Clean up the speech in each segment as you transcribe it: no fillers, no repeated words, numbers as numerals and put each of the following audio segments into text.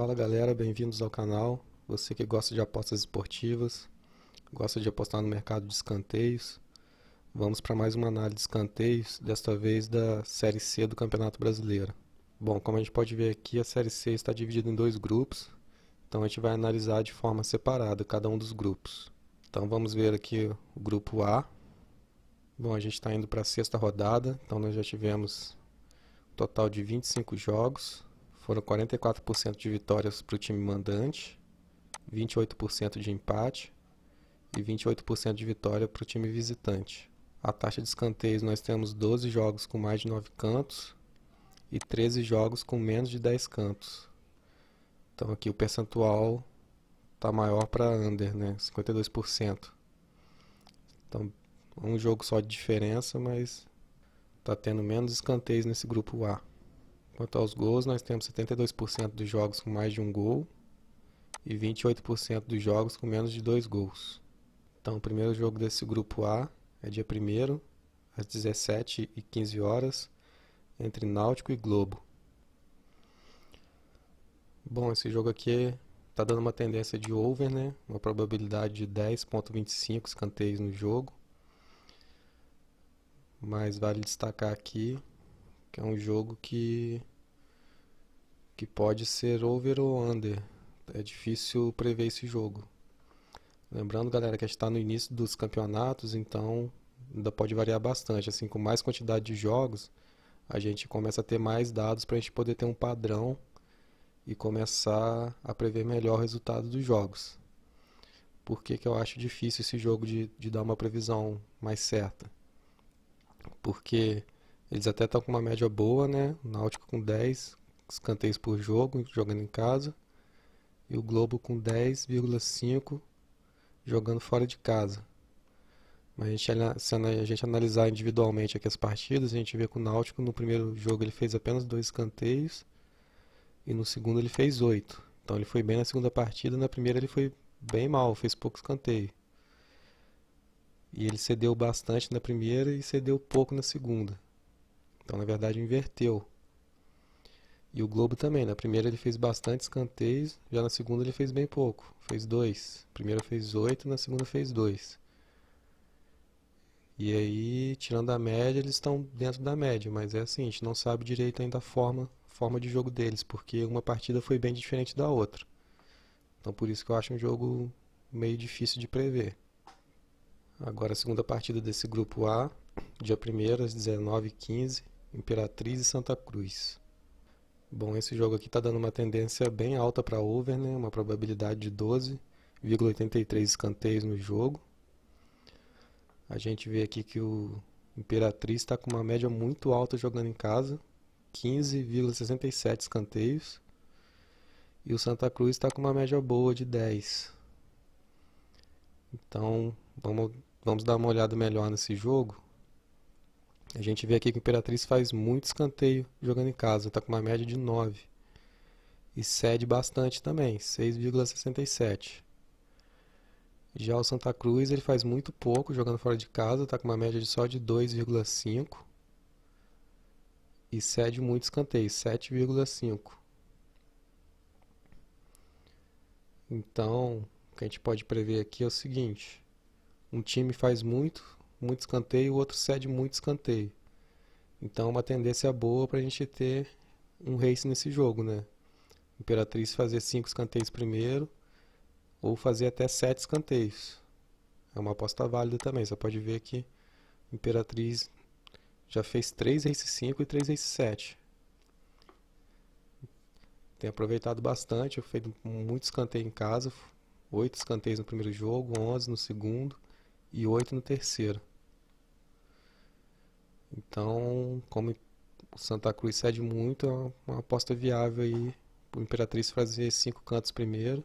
Fala galera, bem-vindos ao canal. Você que gosta de apostas esportivas, gosta de apostar no mercado de escanteios, vamos para mais uma análise de escanteios, desta vez da Série C do Campeonato Brasileiro. Bom, como a gente pode ver aqui, a Série C está dividida em dois grupos, então a gente vai analisar de forma separada cada um dos grupos. Então vamos ver aqui o grupo A. Bom, a gente está indo para a sexta rodada, então nós já tivemos um total de 25 jogos. Foram 44% de vitórias para o time mandante, 28% de empate e 28% de vitória para o time visitante. A taxa de escanteios, nós temos 12 jogos com mais de 9 cantos e 13 jogos com menos de 10 cantos. Então aqui o percentual está maior para under, né? 52%. Então um jogo só de diferença, mas está tendo menos escanteios nesse grupo A. Quanto aos gols, nós temos 72% dos jogos com mais de um gol e 28% dos jogos com menos de 2 gols. Então, o primeiro jogo desse grupo A é dia 1º, às 17h15, entre Náutico e Globo. Bom, esse jogo aqui está dando uma tendência de over, né? Uma probabilidade de 10,25 escanteios no jogo. Mas vale destacar aqui que é um jogo que pode ser over ou under. É difícil prever esse jogo. Lembrando, galera, que a gente está no início dos campeonatos, então ainda pode variar bastante. Assim, com mais quantidade de jogos, a gente começa a ter mais dados para a gente poder ter um padrão e começar a prever melhor o resultado dos jogos. Por que eu acho difícil esse jogo de dar uma previsão mais certa? Porque eles até estão com uma média boa, né? O Náutico com 10 escanteios por jogo, jogando em casa, e o Globo com 10,5 jogando fora de casa. Mas se a gente analisar individualmente aqui as partidas, a gente vê que o Náutico no primeiro jogo ele fez apenas 2 escanteios e no segundo ele fez 8. Então ele foi bem na segunda partida, na primeira ele foi bem mal, fez pouco escanteio. E ele cedeu bastante na primeira e cedeu pouco na segunda. Então na verdade inverteu. E o Globo também, na primeira ele fez bastante escanteios, já na segunda ele fez bem pouco, fez 2. Primeira fez 8, na segunda fez 2. E aí, tirando a média, eles estão dentro da média, mas é assim, a gente não sabe direito ainda a forma de jogo deles, porque uma partida foi bem diferente da outra. Então por isso que eu acho um jogo meio difícil de prever. Agora a segunda partida desse grupo A, dia 1º às 19h15, Imperatriz e Santa Cruz. Bom, esse jogo aqui está dando uma tendência bem alta para over, né? Uma probabilidade de 12,83 escanteios no jogo. A gente vê aqui que o Imperatriz está com uma média muito alta jogando em casa, 15,67 escanteios. E o Santa Cruz está com uma média boa de 10. Então, vamos dar uma olhada melhor nesse jogo. A gente vê aqui que o Imperatriz faz muito escanteio jogando em casa, está com uma média de 9. E cede bastante também, 6,67. Já o Santa Cruz ele faz muito pouco jogando fora de casa, está com uma média só de 2,5. E cede muito escanteio, 7,5. Então, o que a gente pode prever aqui é o seguinte: um time faz muito escanteio, o outro cede muito escanteio. Então é uma tendência boa para a gente ter um race nesse jogo, né? Imperatriz fazer 5 escanteios primeiro, ou fazer até 7 escanteios. É uma aposta válida também. Você pode ver que Imperatriz já fez 3 race 5 e 3 race 7. Tem aproveitado bastante, eu fiz muito escanteio em casa, 8 escanteios no primeiro jogo, 11 no segundo e 8 no terceiro. Então, como o Santa Cruz cede muito, é uma aposta viável aí para o Imperatriz fazer 5 cantos primeiro.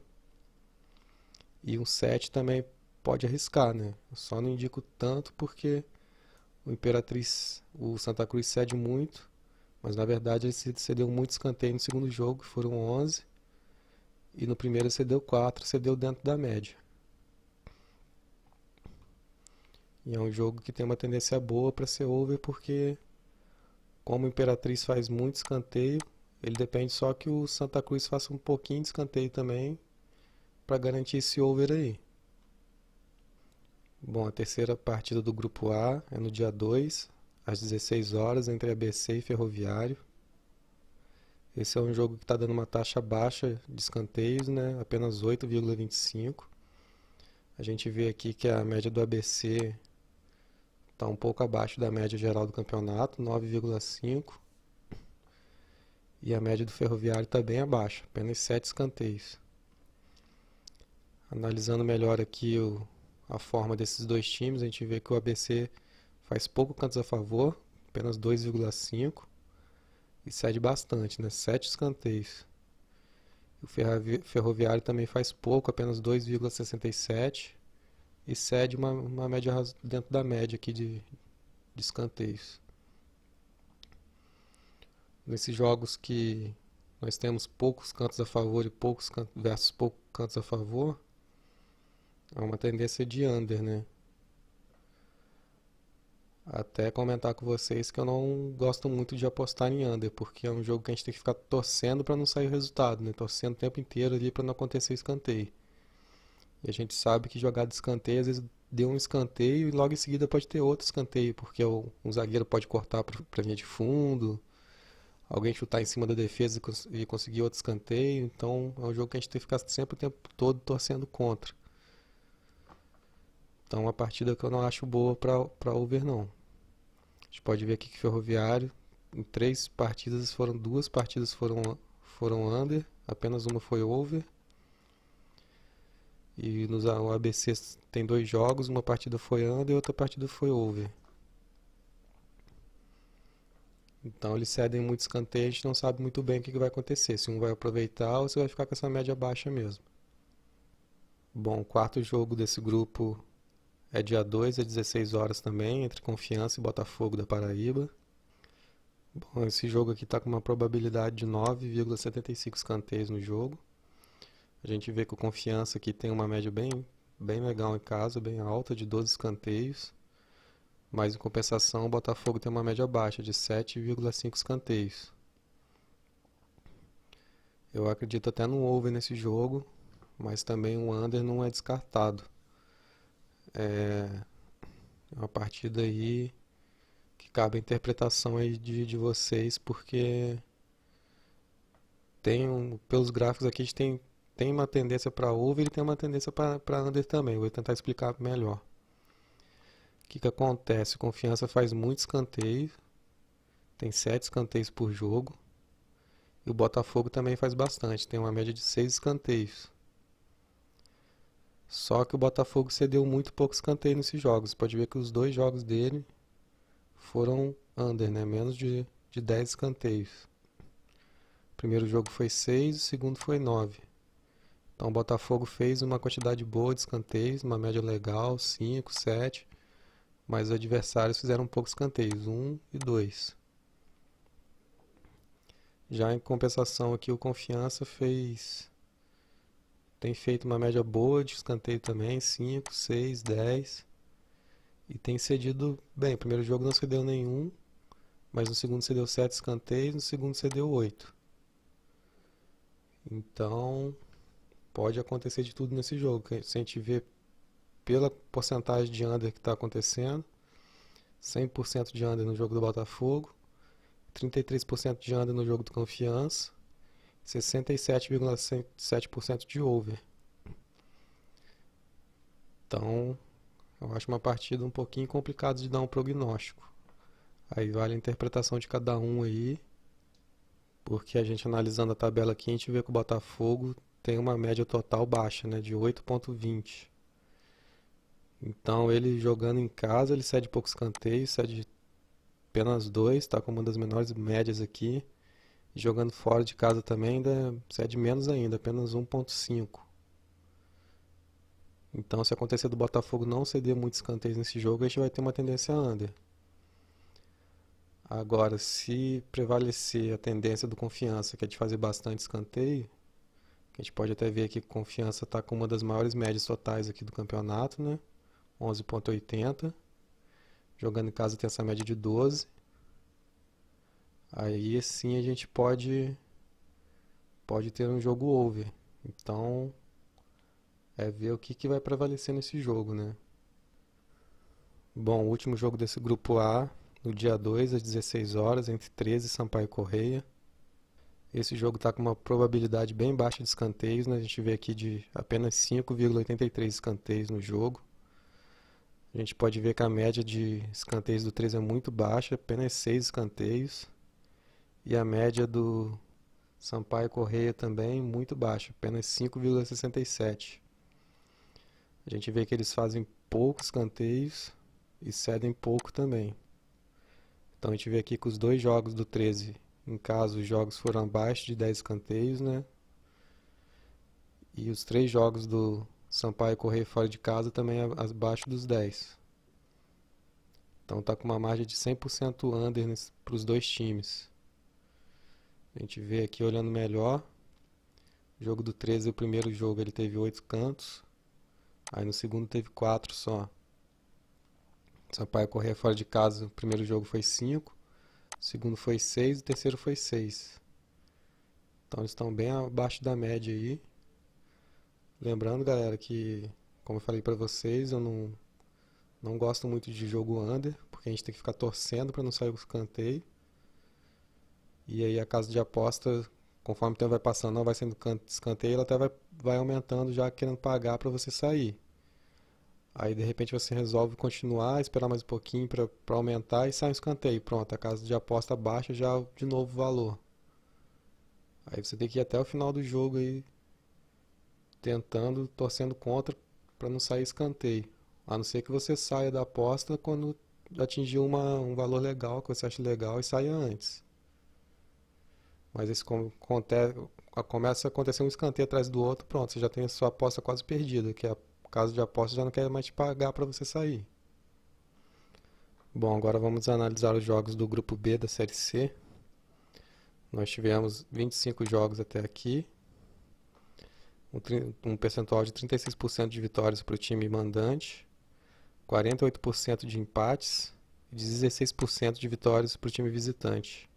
E um 7 também pode arriscar, né? Eu só não indico tanto porque o Santa Cruz cede muito, mas na verdade ele cedeu muito escanteio no segundo jogo, que foram 11, e no primeiro cedeu 4, cedeu dentro da média. E é um jogo que tem uma tendência boa para ser over porque, como o Imperatriz faz muito escanteio, Ele depende só que o Santa Cruz faça um pouquinho de escanteio também para garantir esse over aí. Bom, a terceira partida do grupo A é no dia 2, às 16 horas, entre ABC e Ferroviário. Esse é um jogo que está dando uma taxa baixa de escanteios, né? Apenas 8,25. A gente vê aqui que a média do ABC está um pouco abaixo da média geral do campeonato, 9,5. E a média do Ferroviário está bem abaixo, apenas 7 escanteios. Analisando melhor aqui a forma desses dois times, a gente vê que o ABC faz pouco cantos a favor, apenas 2,5, e cede bastante, né? 7 escanteios. O Ferroviário também faz pouco, apenas 2,67, e cede uma média dentro da média aqui de escanteios. Nesses jogos que nós temos poucos cantos a favor e poucos versus poucos cantos a favor, é uma tendência de under, né? Até comentar com vocês que eu não gosto muito de apostar em under, porque é um jogo que a gente tem que ficar torcendo para não sair o resultado, né? Torcendo o tempo inteiro ali para não acontecer o escanteio. E a gente sabe que jogar de escanteio, às vezes deu um escanteio e logo em seguida pode ter outro escanteio, porque um zagueiro pode cortar para linha de fundo, alguém chutar em cima da defesa e conseguir outro escanteio. Então é um jogo que a gente tem que ficar sempre o tempo todo torcendo contra. Então, uma partida que eu não acho boa para over, não. A gente pode ver aqui que Ferroviário, em 3 partidas, 2 partidas foram under, apenas uma foi over. E o ABC tem 2 jogos, uma partida foi under e outra partida foi over. Então, eles cedem muito escanteio, a gente não sabe muito bem o que vai acontecer, se um vai aproveitar ou se vai ficar com essa média baixa mesmo. Bom, o quarto jogo desse grupo é dia 2, às 16 horas também, entre Confiança e Botafogo da Paraíba. Bom, esse jogo aqui está com uma probabilidade de 9,75 escanteios no jogo. A gente vê que o Confiança aqui tem uma média bem legal em casa, bem alta, de 12 escanteios. Mas em compensação, o Botafogo tem uma média baixa, de 7,5 escanteios. Eu acredito até no over nesse jogo, mas também um under não é descartado. É uma partida aí que cabe a interpretação aí de vocês, porque pelos gráficos aqui a gente tem uma tendência para over e tem uma tendência para under também. Vou tentar explicar melhor. O que acontece? Confiança faz muito escanteio, tem 7 escanteios por jogo, e o Botafogo também faz bastante, tem uma média de 6 escanteios. Só que o Botafogo cedeu muito pouco escanteio nesses jogos. Você pode ver que os 2 jogos dele foram under, né? Menos de 10 escanteios. O primeiro jogo foi 6, o segundo foi 9. Então o Botafogo fez uma quantidade boa de escanteios, uma média legal, 5, 7. Mas os adversários fizeram poucos escanteios, 1 e 2. Já em compensação aqui o Confiança tem feito uma média boa de escanteio também, 5, 6, 10. E tem cedido bem. O primeiro jogo não cedeu nenhum, mas no segundo cedeu 7 escanteios, no segundo cedeu 8. Então, pode acontecer de tudo nesse jogo. Se a gente vê pela porcentagem de under que está acontecendo, 100% de under no jogo do Botafogo, 33% de under no jogo do Confiança, 67,7% de over. Então, eu acho uma partida um pouquinho complicada de dar um prognóstico. Aí vale a interpretação de cada um aí, porque a gente analisando a tabela aqui, a gente vê que o Botafogo tem uma média total baixa, né, de 8,20. Então, ele jogando em casa, ele cede poucos escanteios, cede apenas 2, está com uma das menores médias aqui. E jogando fora de casa também, ainda cede menos ainda, apenas 1,5. Então, se acontecer do Botafogo não ceder muitos escanteios nesse jogo, a gente vai ter uma tendência under. Agora, se prevalecer a tendência do Confiança, que é de fazer bastante escanteio, que a gente pode até ver aqui que Confiança está com uma das maiores médias totais aqui do campeonato, né? 11,80. Jogando em casa tem essa média de 12. Aí sim a gente pode pode ter um jogo over. Então, é ver o que vai prevalecer nesse jogo, né? Bom, o último jogo desse grupo A, no dia 2 às 16 horas, entre 13 e Sampaio Corrêa. Esse jogo está com uma probabilidade bem baixa de escanteios, né? A gente vê aqui de apenas 5,83 escanteios no jogo. A gente pode ver que a média de escanteios do 13 é muito baixa, apenas 6 escanteios. E a média do Sampaio Corrêa também muito baixa, apenas 5,67. A gente vê que eles fazem poucos escanteios e cedem pouco também. Então a gente vê aqui que os dois jogos do 13, em caso os jogos foram abaixo de 10 escanteios, né? E os 3 jogos do Sampaio Corrêa fora de casa também abaixo dos 10. Então tá com uma margem de 100% under para os dois times. A gente vê aqui olhando melhor, o jogo do 13, o primeiro jogo ele teve 8 cantos, aí no segundo teve 4 só. Sampaio Corrêa fora de casa, o primeiro jogo foi 5, o segundo foi 6 e o terceiro foi 6. Então eles estão bem abaixo da média aí. Lembrando, galera, que como eu falei pra vocês, eu não gosto muito de jogo under, porque a gente tem que ficar torcendo para não sair o escanteio. E aí a casa de aposta, conforme o tempo vai passando, não vai sendo escanteio, ela até vai aumentando já querendo pagar para você sair. Aí de repente você resolve continuar, esperar mais um pouquinho para aumentar e sai um escanteio. Pronto, a casa de aposta baixa já de novo o valor. Aí você tem que ir até o final do jogo aí tentando, torcendo contra para não sair escanteio. A não ser que você saia da aposta quando atingir um valor legal, que você acha legal, e saia antes. Mas esse começa a acontecer um escanteio atrás do outro, pronto, você já tem a sua aposta quase perdida, que a casa de aposta já não quer mais te pagar para você sair. Bom, agora vamos analisar os jogos do grupo B da Série C. Nós tivemos 25 jogos até aqui, um percentual de 36% de vitórias para o time mandante, 48% de empates e 16% de vitórias para o time visitante.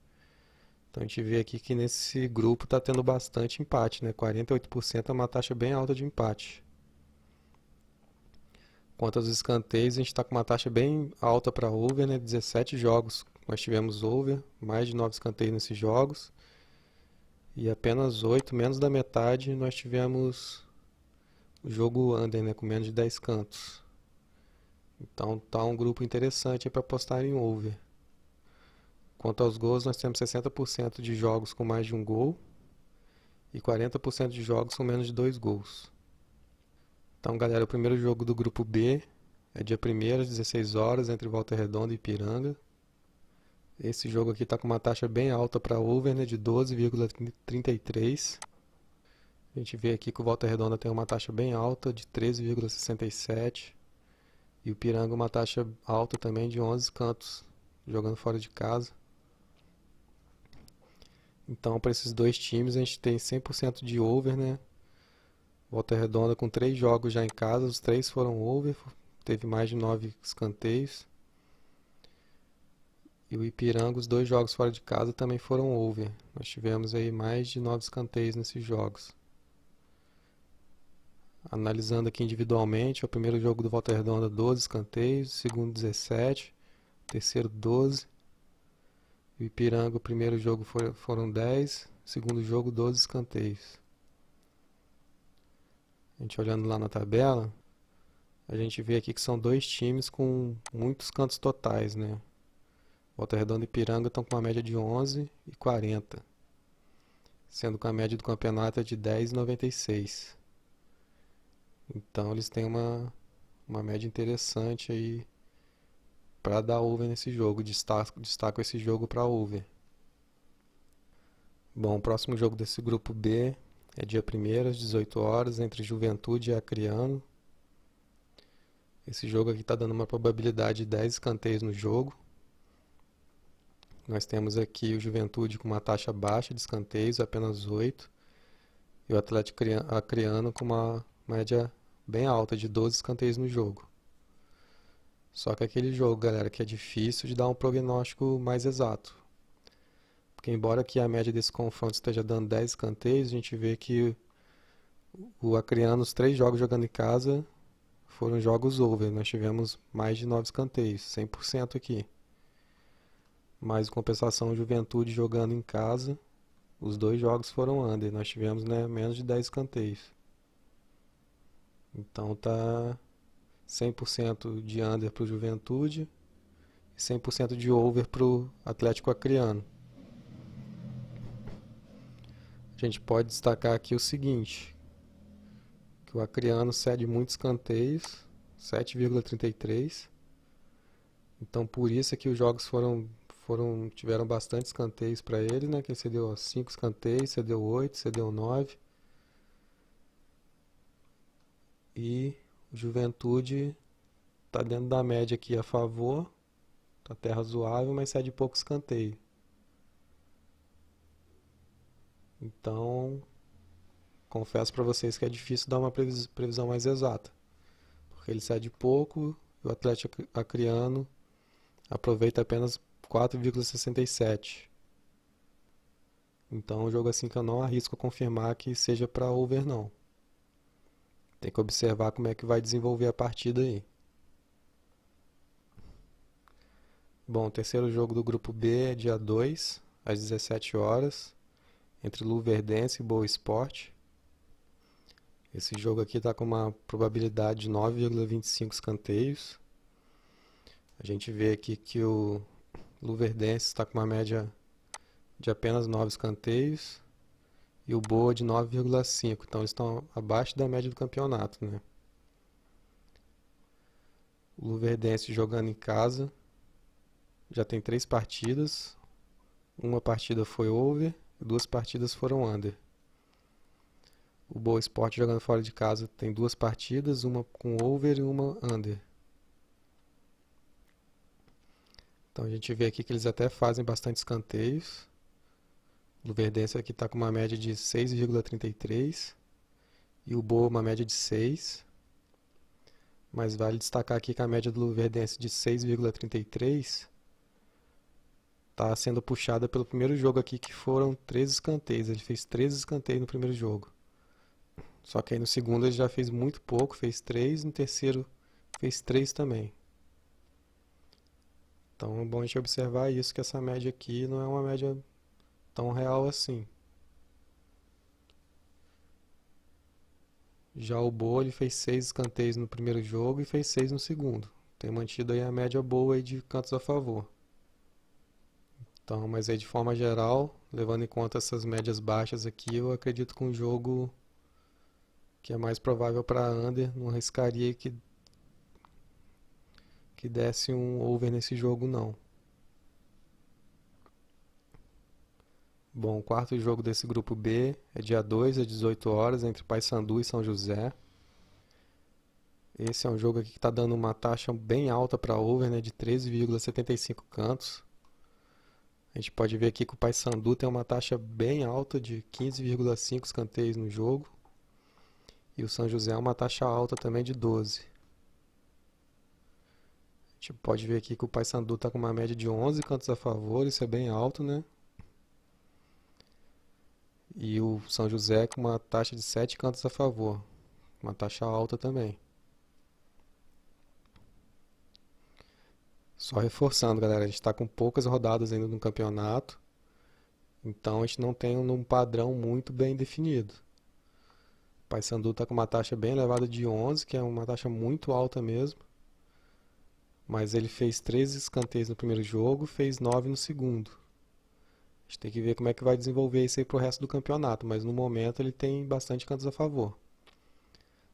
Então a gente vê aqui que nesse grupo está tendo bastante empate, né? 48% é uma taxa bem alta de empate. Quanto aos escanteios, a gente está com uma taxa bem alta para over, né? 17 jogos nós tivemos over, mais de 9 escanteios nesses jogos. E apenas 8, menos da metade, nós tivemos o jogo under, né? Com menos de 10 cantos. Então tá um grupo interessante para apostar em over. Quanto aos gols, nós temos 60% de jogos com mais de um gol e 40% de jogos com menos de 2 gols. Então, galera, o primeiro jogo do grupo B é dia 1º às 16 horas entre Volta Redonda e Ipiranga. Esse jogo aqui está com uma taxa bem alta para over, né, de 12,33. A gente vê aqui que o Volta Redonda tem uma taxa bem alta de 13,67 e o Ipiranga uma taxa alta também de 11 cantos, jogando fora de casa. Então, para esses dois times, a gente tem 100% de over, né? Volta Redonda com 3 jogos já em casa, os 3 foram over, teve mais de 9 escanteios. E o Ipiranga, os 2 jogos fora de casa também foram over. Nós tivemos aí mais de 9 escanteios nesses jogos. Analisando aqui individualmente, o primeiro jogo do Volta Redonda 12 escanteios, o segundo 17, o terceiro 12. O Ipiranga, o primeiro jogo foram 10, o segundo jogo 12 escanteios. A gente olhando lá na tabela, a gente vê aqui que são dois times com muitos cantos totais, né? Volta Redonda e Ipiranga estão com uma média de 11 e 40, sendo que a média do campeonato é de 10,96. Então eles têm uma média interessante aí para dar over nesse jogo. Destaco esse jogo para over. Bom, o próximo jogo desse grupo B é dia 1º às 18 horas entre Juventude e Acreano. Esse jogo aqui está dando uma probabilidade de 10 escanteios no jogo. Nós temos aqui o Juventude com uma taxa baixa de escanteios, apenas 8. E o Atlético Acreano com uma média bem alta de 12 escanteios no jogo. Só que aquele jogo, galera, que é difícil de dar um prognóstico mais exato. Porque embora aqui a média desse confronto esteja dando 10 escanteios, a gente vê que o Acreano, os 3 jogos jogando em casa, foram jogos over. Nós tivemos mais de 9 escanteios, 100% aqui. Mas em compensação, Juventude jogando em casa, os 2 jogos foram under. Nós tivemos, né, menos de 10 escanteios. Então tá 100% de under para o Juventude e 100% de over para o Atlético Acreano. A gente pode destacar aqui o seguinte, que o Acreano cede muitos escanteios, 7,33. Então por isso é que os jogos tiveram bastante escanteios para ele, né? Que ele cedeu 5 escanteios, cedeu 8, cedeu 9. E o Juventude está dentro da média aqui a favor, está até razoável, mas cede pouco escanteio. Então, confesso para vocês que é difícil dar uma previsão mais exata, porque ele cede pouco e o Atlético Acreano aproveita apenas 4,67. Então, é um jogo assim que eu não arrisco confirmar que seja para over não. Tem que observar como é que vai desenvolver a partida aí. Bom, o terceiro jogo do grupo B é dia 2, às 17 horas, entre Luverdense e Boa Esporte. Esse jogo aqui está com uma probabilidade de 9,25 escanteios. A gente vê aqui que o Luverdense está com uma média de apenas 9 escanteios e o Boa de 9,5. Então eles estão abaixo da média do campeonato, né? O Luverdense jogando em casa já tem 3 partidas. Uma partida foi over e 2 partidas foram under. O Boa Esporte jogando fora de casa tem 2 partidas, uma com over e uma under. Então a gente vê aqui que eles até fazem bastante escanteios. O Luverdense aqui está com uma média de 6,33 e o Boa uma média de 6. Mas vale destacar aqui que a média do Luverdense de 6,33 está sendo puxada pelo primeiro jogo aqui, que foram 13 escanteios. Ele fez 13 escanteios no primeiro jogo. Só que aí no segundo ele já fez muito pouco, fez 3, no terceiro fez 3 também. Então é bom a gente observar isso, que essa média aqui não é uma média tão real assim. Já o Boa ele fez 6 escanteios no primeiro jogo e fez 6 no segundo. Tem mantido aí a média boa aí de cantos a favor. Então, mas aí de forma geral, levando em conta essas médias baixas aqui, eu acredito que um jogo que é mais provável para under, não arriscaria que desse um over nesse jogo não. Bom, o quarto jogo desse grupo B é dia 2 às 18 horas entre Paysandu e São José. Esse é um jogo aqui que está dando uma taxa bem alta para over, né, de 13,75 cantos. A gente pode ver aqui que o Paysandu tem uma taxa bem alta de 15,5 escanteios no jogo. E o São José é uma taxa alta também de 12. A gente pode ver aqui que o Paysandu está com uma média de 11 cantos a favor, isso é bem alto, né? E o São José com uma taxa de 7 cantos a favor, uma taxa alta também. Só reforçando, galera, a gente está com poucas rodadas ainda no campeonato, então a gente não tem um padrão muito bem definido. O Paysandu está com uma taxa bem elevada de 11, que é uma taxa muito alta mesmo. Mas ele fez 13 escanteios no primeiro jogo, fez 9 no segundo. A gente tem que ver como é que vai desenvolver isso aí pro resto do campeonato, mas no momento ele tem bastante cantos a favor.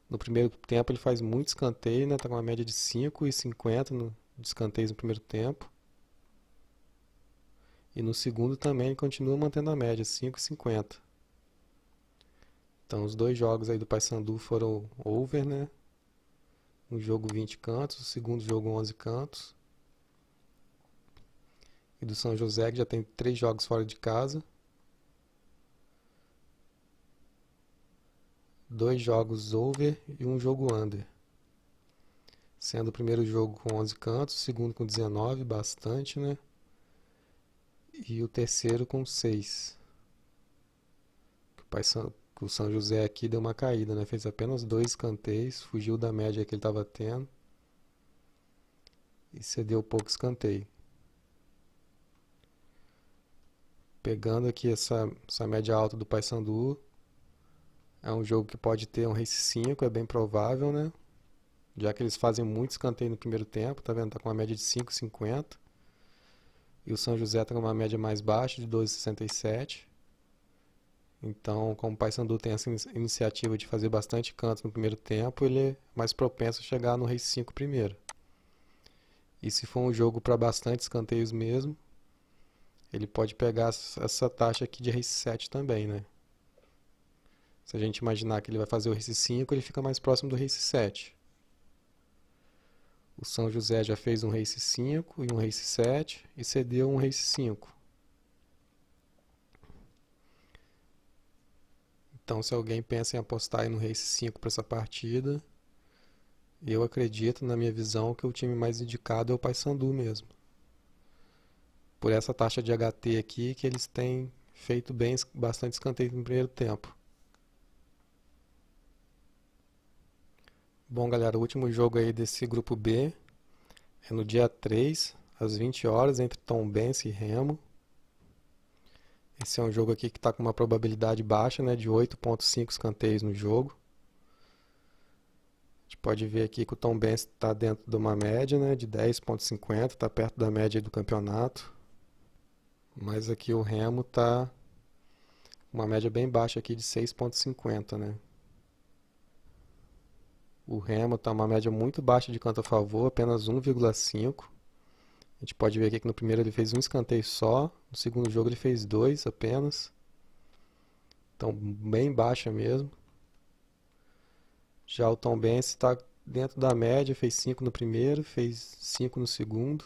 No primeiro tempo ele faz muito escanteio, né? Tá com uma média de 5,50 de escanteios no primeiro tempo. E no segundo também ele continua mantendo a média, 5,50. Então os 2 jogos aí do Paysandu foram over, né? Um jogo 20 cantos, o segundo jogo 11 cantos. E do São José, que já tem 3 jogos fora de casa. 2 jogos over e um jogo under. Sendo o primeiro jogo com 11 cantos, o segundo com 19, bastante, né? e o terceiro com 6. O São José aqui deu uma caída, né? Fez apenas 2 escanteios, fugiu da média que ele estava tendo e cedeu pouco escanteio. Pegando aqui essa média alta do Paysandu, é um jogo que pode ter um race 5, é bem provável, né? Já que eles fazem muito escanteio no primeiro tempo, tá vendo? Tá com uma média de 5,50. E o São José tá com uma média mais baixa, de 2,67. Então, como o Paysandu tem essa iniciativa de fazer bastante cantos no primeiro tempo, ele é mais propenso a chegar no race 5 primeiro. E se for um jogo para bastante escanteios mesmo, ele pode pegar essa taxa aqui de race 7 também, né? Se a gente imaginar que ele vai fazer o race 5, ele fica mais próximo do race 7. O São José já fez um race 5 e um race 7 e cedeu um race 5. Então, se alguém pensa em apostar no race 5 para essa partida, eu acredito, na minha visão, que o time mais indicado é o Paysandu mesmo. Por essa taxa de HT aqui, que eles têm feito bastante escanteio no primeiro tempo. Bom, galera, o último jogo aí desse grupo B é no dia 3, às 20 horas, entre Tombense e Remo. Esse é um jogo aqui que está com uma probabilidade baixa, né, de 8,5 escanteios no jogo. A gente pode ver aqui que o Tombense está dentro de uma média, né, de 10,50, está perto da média do campeonato. Mas aqui o Remo está com uma média bem baixa aqui de 6,50, né. O Remo está uma média muito baixa de canto a favor, apenas 1,5. A gente pode ver aqui que no primeiro ele fez um escanteio só, no segundo jogo ele fez 2 apenas. Então, bem baixa mesmo. Já o Tombense está dentro da média, fez 5 no primeiro, fez 5 no segundo.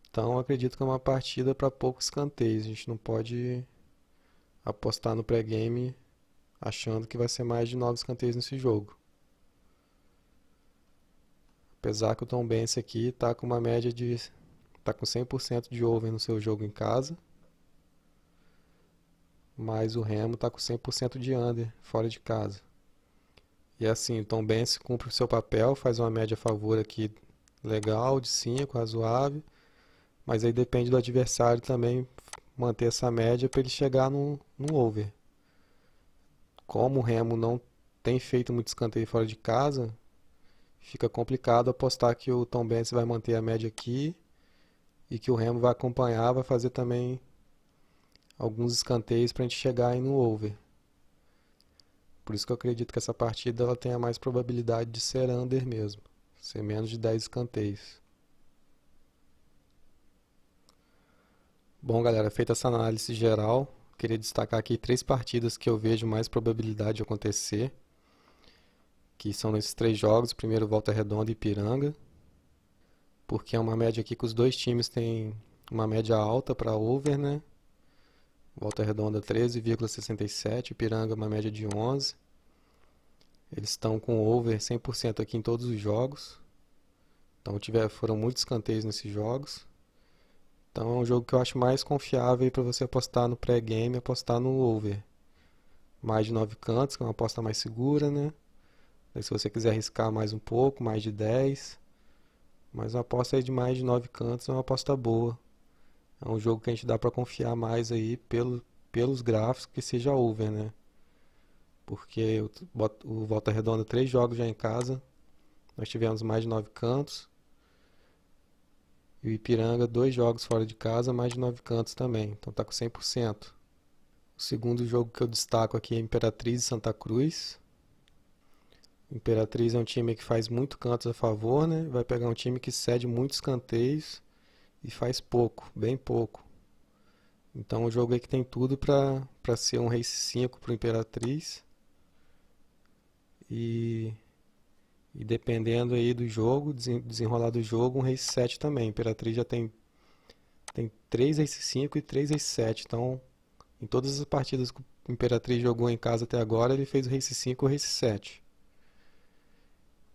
Então, acredito que é uma partida para poucos escanteios. A gente não pode apostar no pré-game achando que vai ser mais de 9 escanteios nesse jogo. Apesar que o Tombense aqui está com uma média de... está com 100% de over no seu jogo em casa. Mas o Remo está com 100% de under fora de casa. E assim, o Tombense cumpre o seu papel, faz uma média a favor aqui legal, de 5, razoável. Mas aí depende do adversário também manter essa média para ele chegar no over. Como o Remo não tem feito muito escanteio fora de casa, fica complicado apostar que o Tombense vai manter a média aqui e que o Remo vai acompanhar, vai fazer também alguns escanteios para a gente chegar aí no over. Por isso que eu acredito que essa partida ela tenha mais probabilidade de ser under mesmo, ser menos de 10 escanteios. Bom, galera, feita essa análise geral, queria destacar aqui 3 partidas que eu vejo mais probabilidade de acontecer, que são nesses 3 jogos. O primeiro, Volta Redonda e Ipiranga, porque é uma média aqui que os dois times têm uma média alta para over, né? Volta Redonda 13,67, Ipiranga uma média de 11. Eles estão com over 100% aqui em todos os jogos. Então foram muitos escanteios nesses jogos. Então é um jogo que eu acho mais confiável para você apostar no pré-game, apostar no over. Mais de 9 cantos, que é uma aposta mais segura, né? Aí, se você quiser arriscar mais um pouco, mais de 10. Mas uma aposta aí de mais de 9 cantos é uma aposta boa. É um jogo que a gente dá para confiar mais aí pelos gráficos que seja over, né? Porque o Volta Redonda 3 jogos já em casa, nós tivemos mais de 9 cantos. E o Ipiranga 2 jogos fora de casa, mais de 9 cantos também. Então tá com 100%. O segundo jogo que eu destaco aqui é Imperatriz e Santa Cruz. Imperatriz é um time que faz muito cantos a favor, né? Vai pegar um time que cede muitos escanteios e faz pouco, bem pouco. Então o jogo aí que tem tudo para ser um race 5 para o Imperatriz. E dependendo aí do jogo, desenrolar do jogo, um race 7 também. Imperatriz já tem 3 race 5 e 3 race 7. Então, em todas as partidas que o Imperatriz jogou em casa até agora, ele fez o race 5 e o race 7.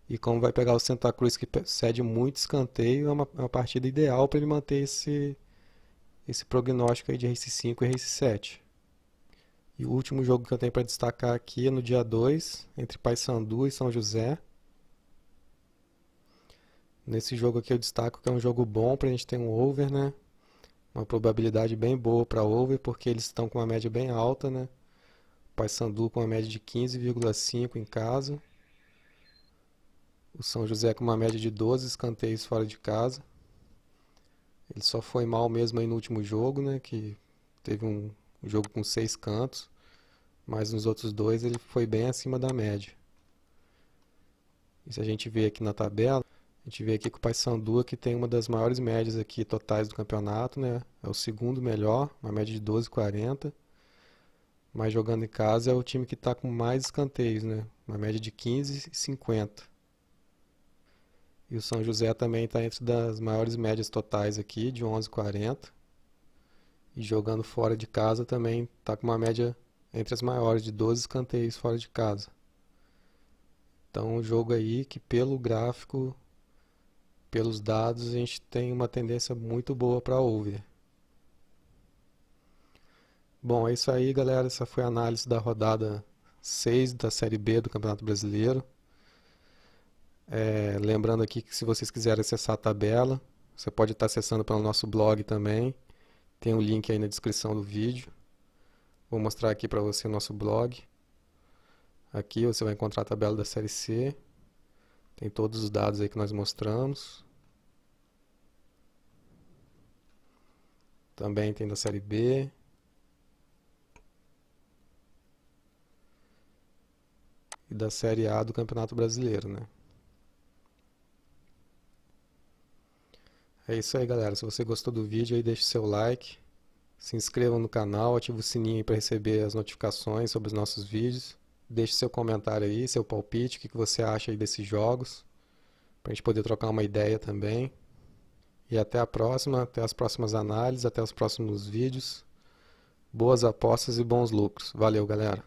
E como vai pegar o Santa Cruz, que cede muito escanteio, é uma partida ideal para ele manter esse prognóstico aí de Race 5 e Race 7. E o último jogo que eu tenho para destacar aqui é no dia 2, entre Paysandu e São José. Nesse jogo aqui eu destaco que é um jogo bom para a gente ter um over, né? Uma probabilidade bem boa para over, porque eles estão com uma média bem alta, né? O Paysandu com uma média de 15,5 em casa. O São José com uma média de 12 escanteios fora de casa. Ele só foi mal mesmo aí no último jogo, né? Que teve um jogo com 6 cantos. Mas nos outros dois ele foi bem acima da média. E se a gente ver aqui na tabela, a gente vê aqui que o Paysandu que tem uma das maiores médias aqui totais do campeonato, né? É o segundo melhor, uma média de 12,40. Mas jogando em casa é o time que está com mais escanteios, né? Uma média de 15,50. E o São José também está entre das maiores médias totais aqui, de 11,40. E jogando fora de casa também está com uma média entre as maiores, de 12 escanteios fora de casa. Então, um jogo aí que pelo gráfico, pelos dados, a gente tem uma tendência muito boa para over. Bom, é isso aí, galera. Essa foi a análise da rodada 6 da Série B do Campeonato Brasileiro. Lembrando aqui que se vocês quiserem acessar a tabela, você pode estar acessando pelo nosso blog também. Tem um link aí na descrição do vídeo. Vou mostrar aqui para você o nosso blog. Aqui você vai encontrar a tabela da Série C. Tem todos os dados aí que nós mostramos. Também tem da Série B. E da Série A do Campeonato Brasileiro, né? É isso aí, galera. Se você gostou do vídeo, aí deixe seu like. Se inscreva no canal, ative o sininho para receber as notificações sobre os nossos vídeos. Deixe seu comentário aí, seu palpite, o que você acha aí desses jogos, para a gente poder trocar uma ideia também. E até a próxima, até as próximas análises, até os próximos vídeos. Boas apostas e bons lucros. Valeu, galera!